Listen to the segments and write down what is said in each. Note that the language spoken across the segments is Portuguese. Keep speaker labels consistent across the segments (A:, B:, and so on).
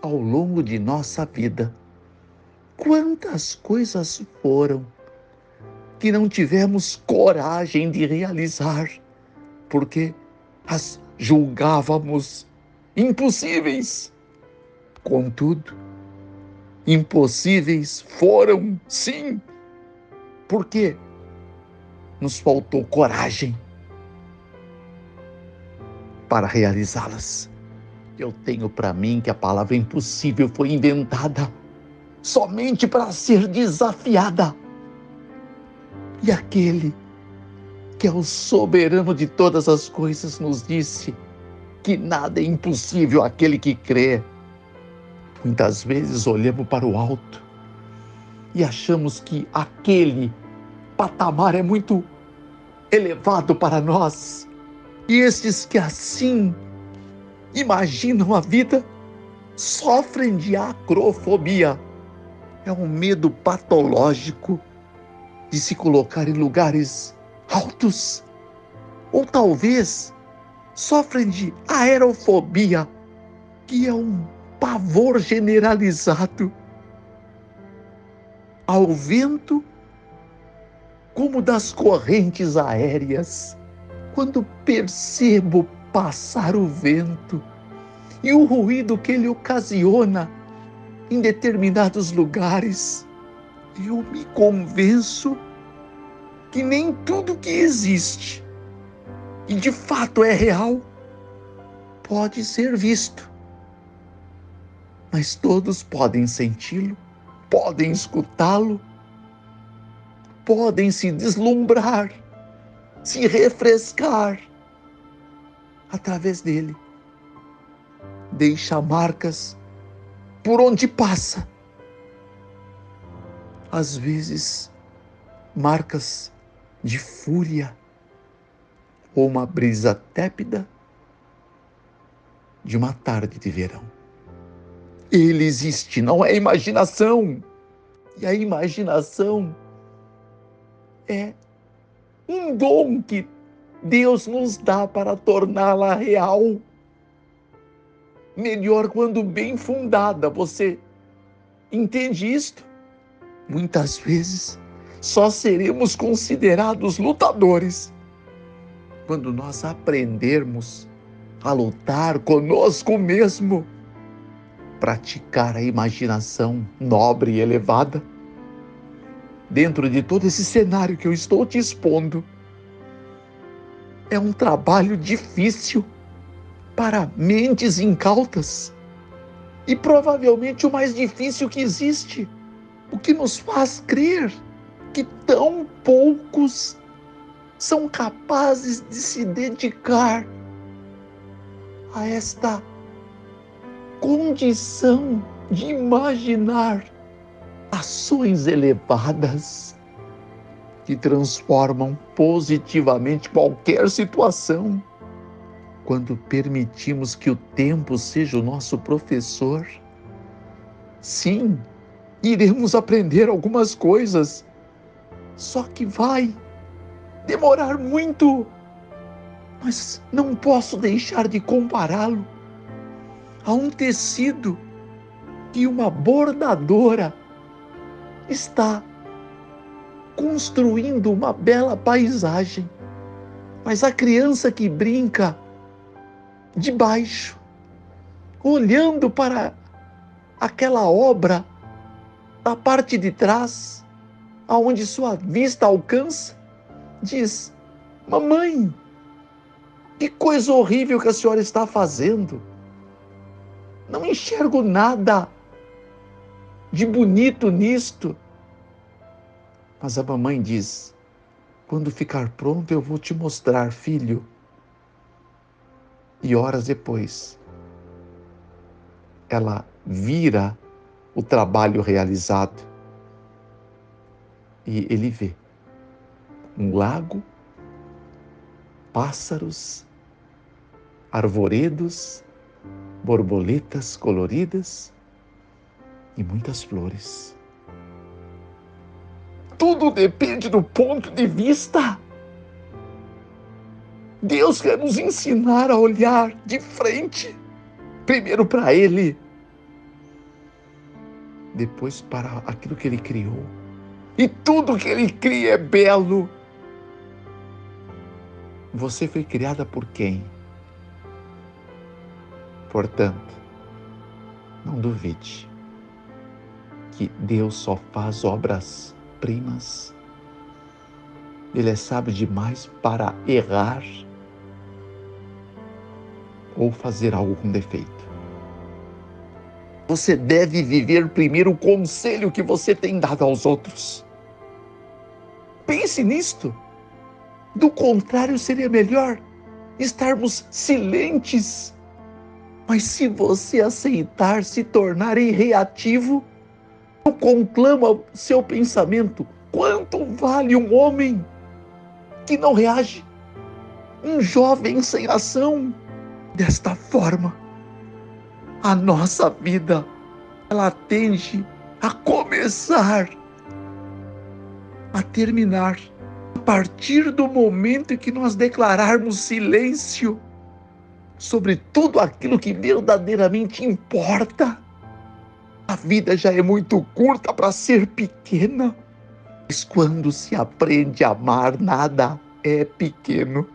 A: Ao longo de nossa vida, quantas coisas foram que não tivemos coragem de realizar, porque as julgávamos impossíveis. Contudo, impossíveis foram, sim, porque nos faltou coragem para realizá-las. Eu tenho para mim que a palavra impossível foi inventada somente para ser desafiada. E aquele que é o soberano de todas as coisas nos disse que nada é impossível àquele que crê. Muitas vezes olhamos para o alto e achamos que aquele patamar é muito elevado para nós. E estes que assim imaginam a vida sofrem de acrofobia. É um medo patológico de se colocar em lugares altos. Ou talvez sofrem de aerofobia, que é um pavor generalizado ao vento, como das correntes aéreas. Quando percebo passar o vento e o ruído que ele ocasiona em determinados lugares, eu me convenço que nem tudo que existe e de fato é real pode ser visto, mas todos podem senti-lo, podem escutá-lo, podem se deslumbrar, se refrescar através dele. Deixa marcas por onde passa. Às vezes, marcas de fúria ou uma brisa tépida de uma tarde de verão. Ele existe, não é imaginação. E a imaginação é um dom que Deus nos dá para torná-la real. Melhor quando bem fundada. Você entende isto? Muitas vezes só seremos considerados lutadores quando nós aprendermos a lutar conosco mesmo, praticar a imaginação nobre e elevada. Dentro de todo esse cenário que eu estou te expondo, é um trabalho difícil para mentes incautas e provavelmente o mais difícil que existe, o que nos faz crer que tão poucos são capazes de se dedicar a esta condição de imaginar ações elevadas que transformam positivamente qualquer situação. Quando permitimos que o tempo seja o nosso professor, sim, iremos aprender algumas coisas, só que vai demorar muito, mas não posso deixar de compará-lo a um tecido que uma bordadora está construindo uma bela paisagem, mas a criança que brinca de baixo, olhando para aquela obra da parte de trás, aonde sua vista alcança, diz: mamãe, que coisa horrível que a senhora está fazendo. Não enxergo nada de bonito nisto. Mas a mamãe diz: quando ficar pronto eu vou te mostrar, filho. E horas depois, ela vira o trabalho realizado e ele vê um lago, pássaros, arvoredos, borboletas coloridas e muitas flores. Tudo depende do ponto de vista. Deus quer nos ensinar a olhar de frente, primeiro para Ele, depois para aquilo que Ele criou. E tudo que Ele cria é belo. Você foi criada por quem? Portanto, não duvide que Deus só faz obras-primas. Ele é sábio demais para errar ou fazer algo com defeito. Você deve viver primeiro o conselho que você tem dado aos outros. Pense nisto. Do contrário, seria melhor estarmos silentes. Mas se você aceitar se tornar reativo, conclama seu pensamento. Quanto vale um homem que não reage? Um jovem sem ação? Desta forma, a nossa vida, ela tende a começar, a terminar, a partir do momento em que nós declararmos silêncio sobre tudo aquilo que verdadeiramente importa. A vida já é muito curta para ser pequena, mas quando se aprende a amar, nada é pequeno,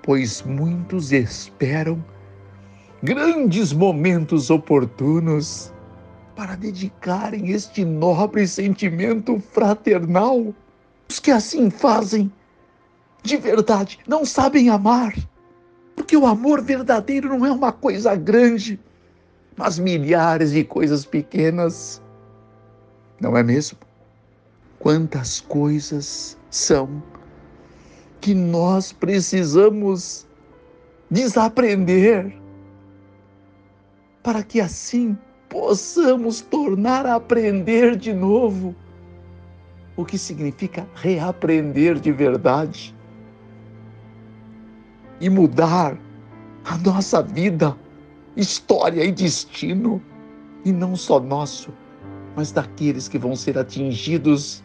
A: pois muitos esperam grandes momentos oportunos para dedicarem este nobre sentimento fraternal. Os que assim fazem, de verdade, não sabem amar, porque o amor verdadeiro não é uma coisa grande, mas milhares de coisas pequenas, não é mesmo? Quantas coisas são que nós precisamos desaprender para que assim possamos tornar a aprender de novo, o que significa reaprender de verdade e mudar a nossa vida, história e destino, e não só nosso, mas daqueles que vão ser atingidos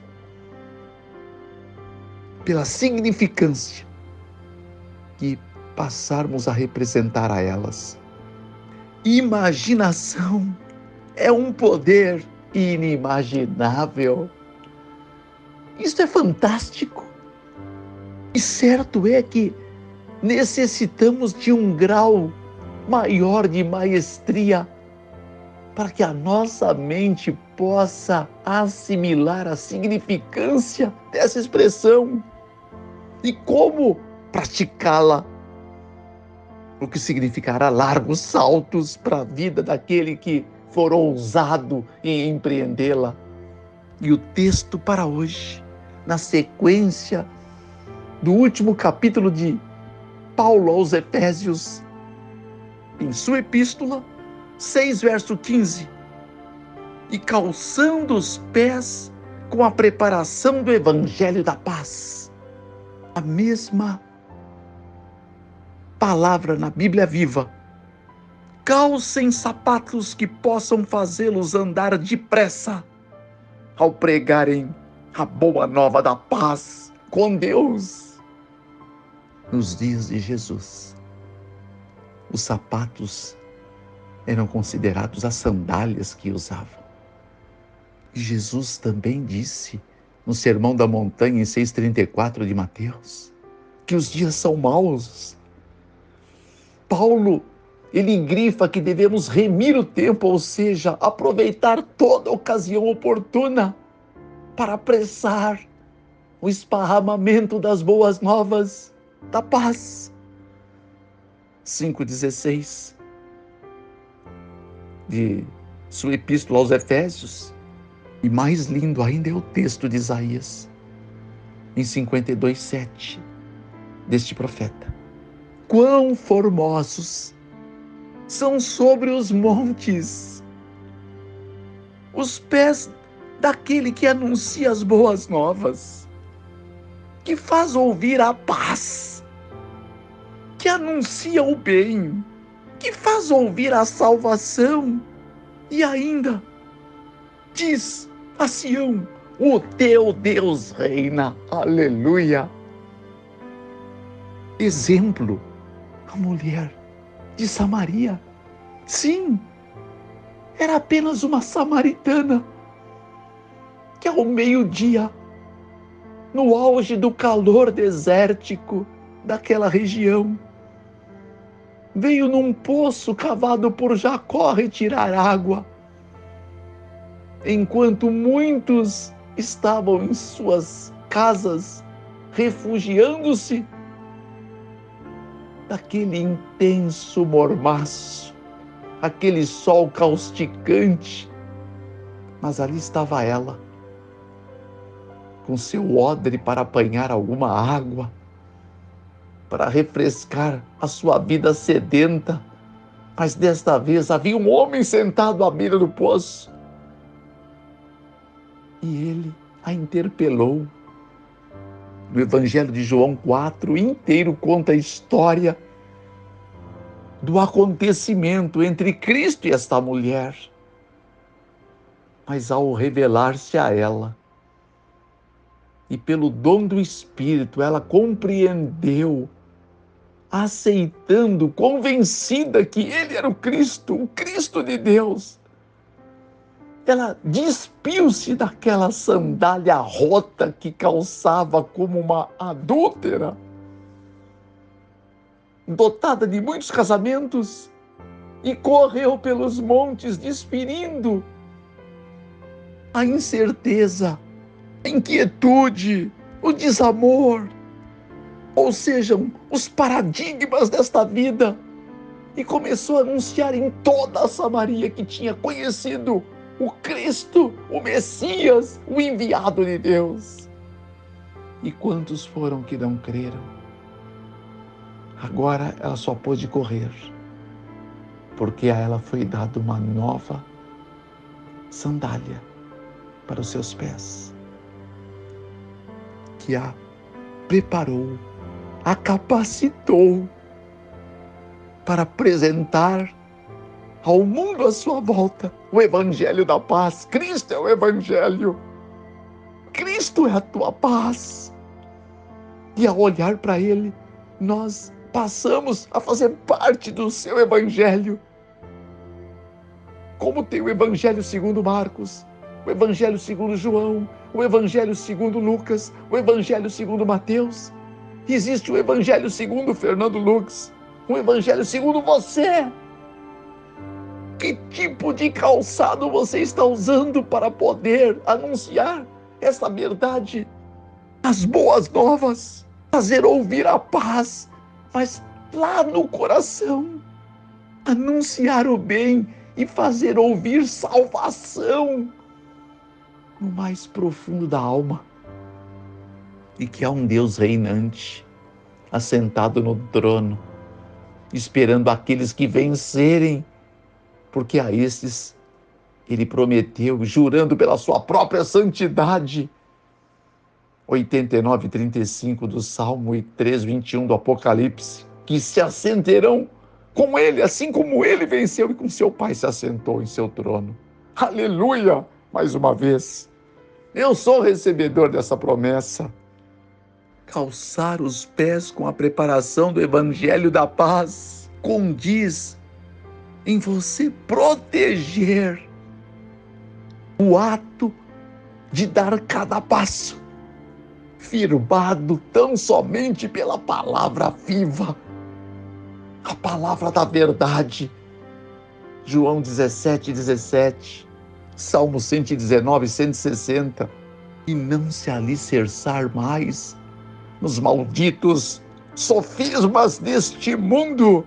A: pela significância que passarmos a representar a elas. Imaginação é um poder inimaginável. Isso é fantástico. E certo é que necessitamos de um grau maior de maestria para que a nossa mente possa assimilar a significância dessa expressão e como praticá-la, o que significará largos saltos para a vida daquele que for ousado em empreendê-la. E o texto para hoje, na sequência do último capítulo de Paulo aos Efésios, em sua epístola, 6, verso 15, e calçando os pés com a preparação do Evangelho da Paz. A mesma palavra na Bíblia Viva. Calcem sapatos que possam fazê-los andar depressa ao pregarem a boa nova da paz com Deus. Nos dias de Jesus, os sapatos eram considerados as sandálias que usavam. E Jesus também disse no Sermão da Montanha, em 6,34 de Mateus, que os dias são maus. Paulo, ele grifa que devemos remir o tempo, ou seja, aproveitar toda ocasião oportuna para apressar o esparramamento das boas novas da paz. 5,16 de sua epístola aos Efésios. E mais lindo ainda é o texto de Isaías, em 52,7, deste profeta. Quão formosos são sobre os montes os pés daquele que anuncia as boas novas, que faz ouvir a paz, que anuncia o bem, que faz ouvir a salvação, e ainda diz a Sião: o teu Deus reina. Aleluia! Exemplo, a mulher de Samaria, Sim, era apenas uma samaritana que ao meio-dia, no auge do calor desértico daquela região, veio num poço cavado por Jacó retirar água, enquanto muitos estavam em suas casas refugiando-se daquele intenso mormaço, aquele sol causticante. Mas ali estava ela, com seu odre para apanhar alguma água, para refrescar a sua vida sedenta. Mas desta vez havia um homem sentado à beira do poço. E ele a interpelou. No Evangelho de João 4, inteiro conta a história do acontecimento entre Cristo e esta mulher. Mas ao revelar-se a ela, e pelo dom do Espírito, ela compreendeu, aceitando, convencida que ele era o Cristo de Deus. Ela despiu-se daquela sandália rota que calçava como uma adúltera, dotada de muitos casamentos, e correu pelos montes despedindo a incerteza, a inquietude, o desamor, ou sejam, os paradigmas desta vida, e começou a anunciar em toda a Samaria que tinha conhecido o Cristo, o Messias, o enviado de Deus. E quantos foram que não creram? Agora ela só pôde correr, porque a ela foi dada uma nova sandália para os seus pés, que a preparou, a capacitou para apresentar ao mundo à sua volta o Evangelho da paz. Cristo é o Evangelho. Cristo é a tua paz. E ao olhar para Ele, nós passamos a fazer parte do seu Evangelho. Como tem o Evangelho segundo Marcos, o Evangelho segundo João, o Evangelho segundo Lucas, o Evangelho segundo Mateus. Existe o Evangelho segundo Fernando Lux, o Evangelho segundo você. Que tipo de calçado você está usando para poder anunciar essa verdade, as boas novas, fazer ouvir a paz, mas lá no coração, anunciar o bem e fazer ouvir salvação no mais profundo da alma, e que há um Deus reinante, assentado no trono, esperando aqueles que vencerem, porque a estes ele prometeu, jurando pela sua própria santidade. 89:35 do Salmo e 3:21 do Apocalipse, que se assentarão com ele, assim como ele venceu e com seu Pai se assentou em seu trono. Aleluia! Mais uma vez, eu sou recebedor dessa promessa. Calçar os pés com a preparação do Evangelho da paz condiz em você proteger o ato de dar cada passo, firmado tão somente pela palavra viva, a palavra da verdade. João 17:17, Salmo 119, 160. E não se alicerçar mais nos malditos sofismas deste mundo,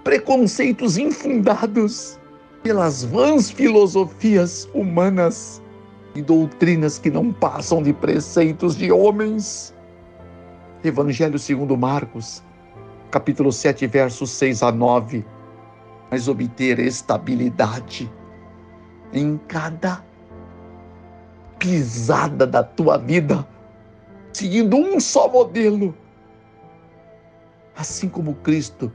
A: preconceitos infundados pelas vãs filosofias humanas e doutrinas que não passam de preceitos de homens. Evangelho segundo Marcos, capítulo 7, versos 6-9. Mas obter estabilidade em cada pisada da tua vida, seguindo um só modelo, assim como Cristo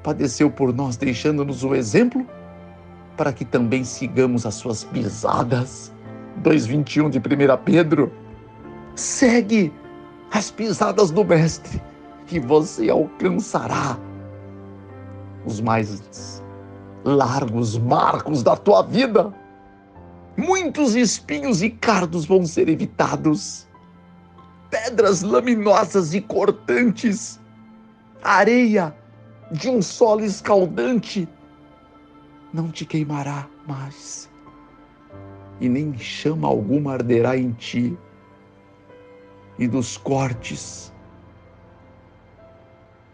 A: padeceu por nós, deixando-nos o exemplo, para que também sigamos as suas pisadas. 2:21 de 1 Pedro. Segue as pisadas do Mestre e você alcançará os mais largos marcos da tua vida. Muitos espinhos e cardos vão ser evitados. Pedras laminosas e cortantes, areia de um solo escaldante não te queimará mais, e nem chama alguma arderá em ti. E dos cortes,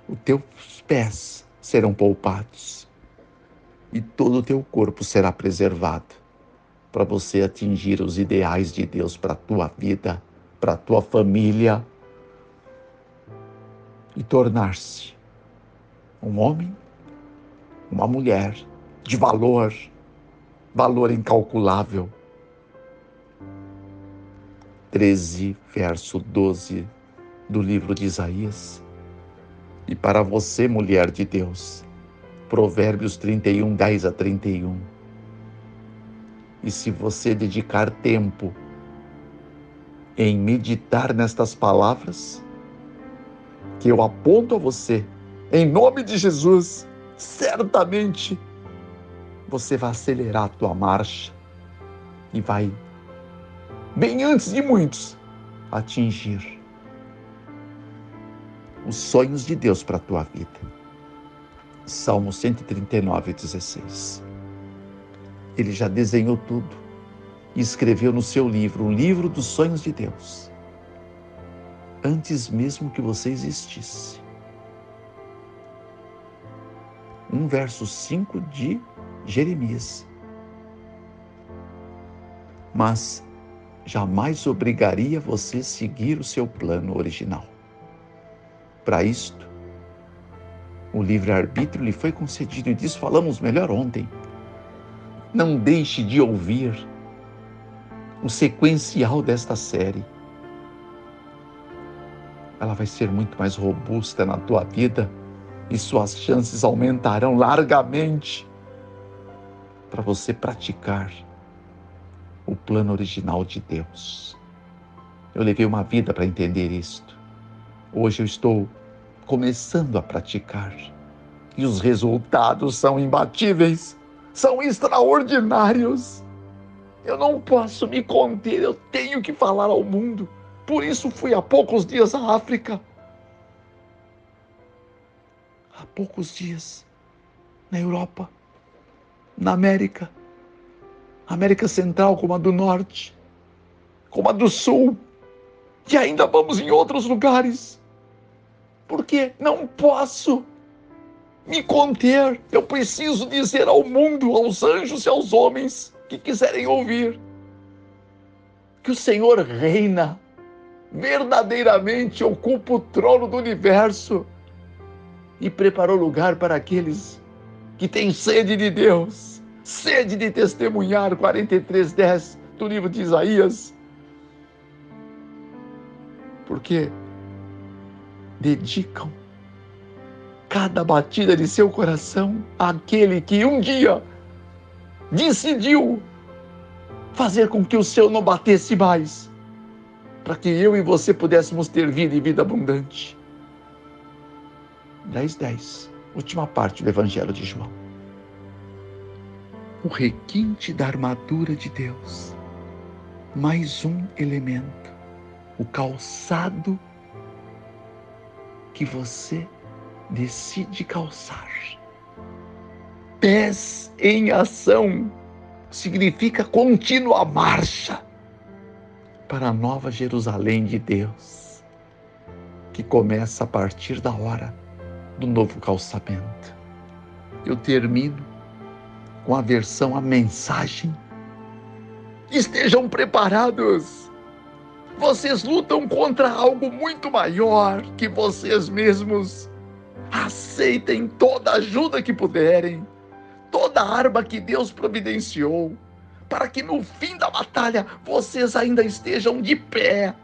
A: os teus pés serão poupados, e todo o teu corpo será preservado, para você atingir os ideais de Deus para a tua vida, para a tua família, e tornar-se um homem, uma mulher de valor, valor incalculável. 13, verso 12 do livro de Isaías. E para você, mulher de Deus, Provérbios 31, 10 a 31. E se você dedicar tempo em meditar nestas palavras que eu aponto a você, em nome de Jesus, certamente você vai acelerar a tua marcha e vai, bem antes de muitos, atingir os sonhos de Deus para a tua vida. Salmo 139, 16. Ele já desenhou tudo e escreveu no seu livro, o livro dos sonhos de Deus, antes mesmo que você existisse. 1 verso 5 de Jeremias. Mas jamais obrigaria você a seguir o seu plano original. Para isto, o livre-arbítrio lhe foi concedido, e disso falamos melhor ontem. Não deixe de ouvir o sequencial desta série. Ela vai ser muito mais robusta na tua vida e suas chances aumentarão largamente para você praticar o plano original de Deus. Eu levei uma vida para entender isto. Hoje eu estou começando a praticar e os resultados são imbatíveis, são extraordinários. Eu não posso me conter, eu tenho que falar ao mundo. Por isso fui há poucos dias à África. Há poucos dias na Europa, na América Central, como a do Norte, como a do Sul, e ainda vamos em outros lugares, porque não posso me conter. Eu preciso dizer ao mundo, aos anjos e aos homens que quiserem ouvir, que o Senhor reina, verdadeiramente ocupa o trono do universo e preparou lugar para aqueles que têm sede de Deus, sede de testemunhar. 43:10 do livro de Isaías. Porque dedicam cada batida de seu coração àquele que um dia decidiu fazer com que o seu não batesse mais, para que eu e você pudéssemos ter vida e vida abundante. 10:10, última parte do Evangelho de João. O requinte da armadura de Deus, mais um elemento, o calçado que você decide calçar. Pés em ação significa contínua marcha para a nova Jerusalém de Deus, que começa a partir da hora do novo calçamento. Eu termino com a versão, a mensagem. Estejam preparados. Vocês lutam contra algo muito maior que vocês mesmos. Aceitem toda ajuda que puderem, toda arma que Deus providenciou, para que no fim da batalha vocês ainda estejam de pé.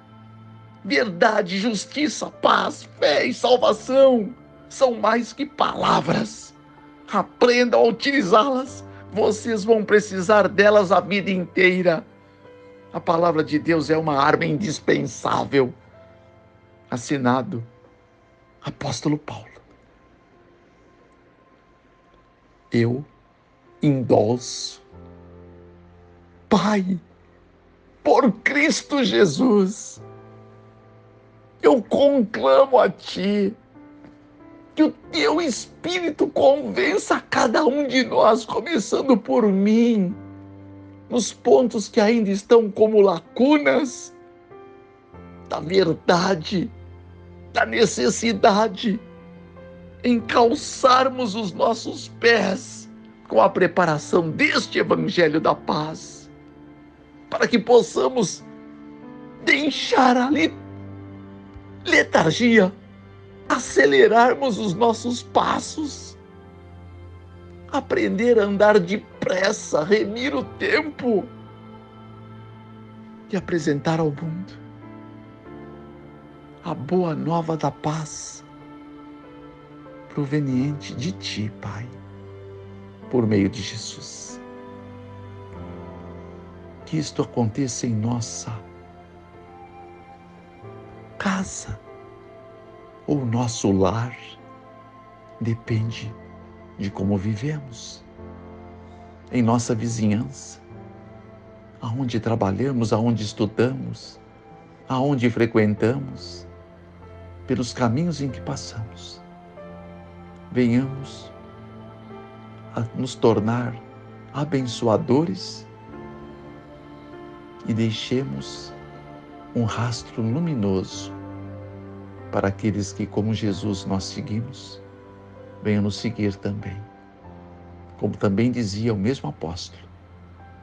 A: Verdade, justiça, paz, fé e salvação são mais que palavras. Aprendam a utilizá-las. Vocês vão precisar delas a vida inteira. A palavra de Deus é uma arma indispensável. Assinado Apóstolo Paulo. Eu indulso. Pai, por Cristo Jesus, eu conclamo a Ti que o Teu Espírito convença cada um de nós, começando por mim, nos pontos que ainda estão como lacunas da verdade, da necessidade, em calçarmos os nossos pés com a preparação deste Evangelho da Paz, para que possamos deixar a letargia, acelerarmos os nossos passos, aprender a andar depressa, remir o tempo e apresentar ao mundo a boa nova da paz proveniente de Ti, Pai, por meio de Jesus. Que isto aconteça em nossa casa ou nosso lar, depende de como vivemos, em nossa vizinhança, aonde trabalhamos, aonde estudamos, aonde frequentamos, pelos caminhos em que passamos. Venhamos a nos tornar abençoadores e deixemos um rastro luminoso para aqueles que, como Jesus, nós seguimos, venham nos seguir também. Como também dizia o mesmo apóstolo,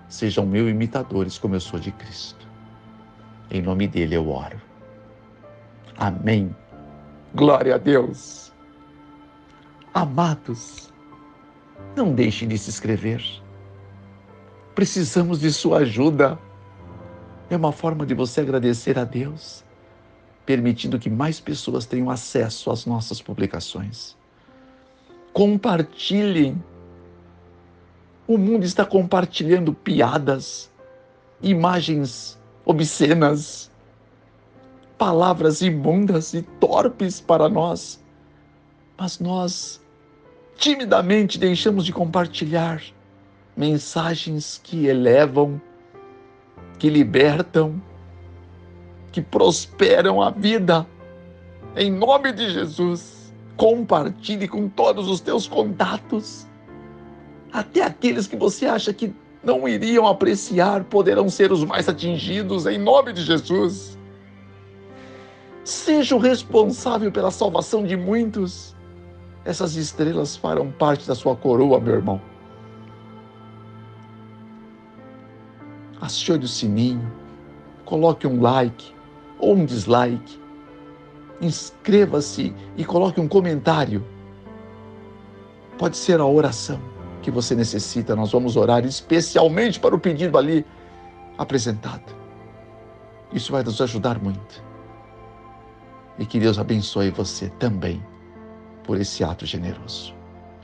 A: sejam meus imitadores como eu sou de Cristo. Em nome dele eu oro. Amém. Glória a Deus. Amados, não deixem de se inscrever. Precisamos de sua ajuda. É uma forma de você agradecer a Deus, permitindo que mais pessoas tenham acesso às nossas publicações. Compartilhem. O mundo está compartilhando piadas, imagens obscenas, palavras imundas e torpes para nós. Mas nós timidamente deixamos de compartilhar mensagens que elevam, que libertam, que prosperam a vida. Em nome de Jesus, compartilhe com todos os teus contatos. Até aqueles que você acha que não iriam apreciar poderão ser os mais atingidos, em nome de Jesus. Seja o responsável pela salvação de muitos. Essas estrelas farão parte da sua coroa, meu irmão. Acione o sininho, coloque um like ou um dislike, inscreva-se e coloque um comentário. Pode ser a oração que você necessita, nós vamos orar especialmente para o pedido ali apresentado. Isso vai nos ajudar muito. E que Deus abençoe você também por esse ato generoso.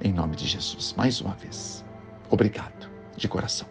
A: Em nome de Jesus, mais uma vez, obrigado de coração.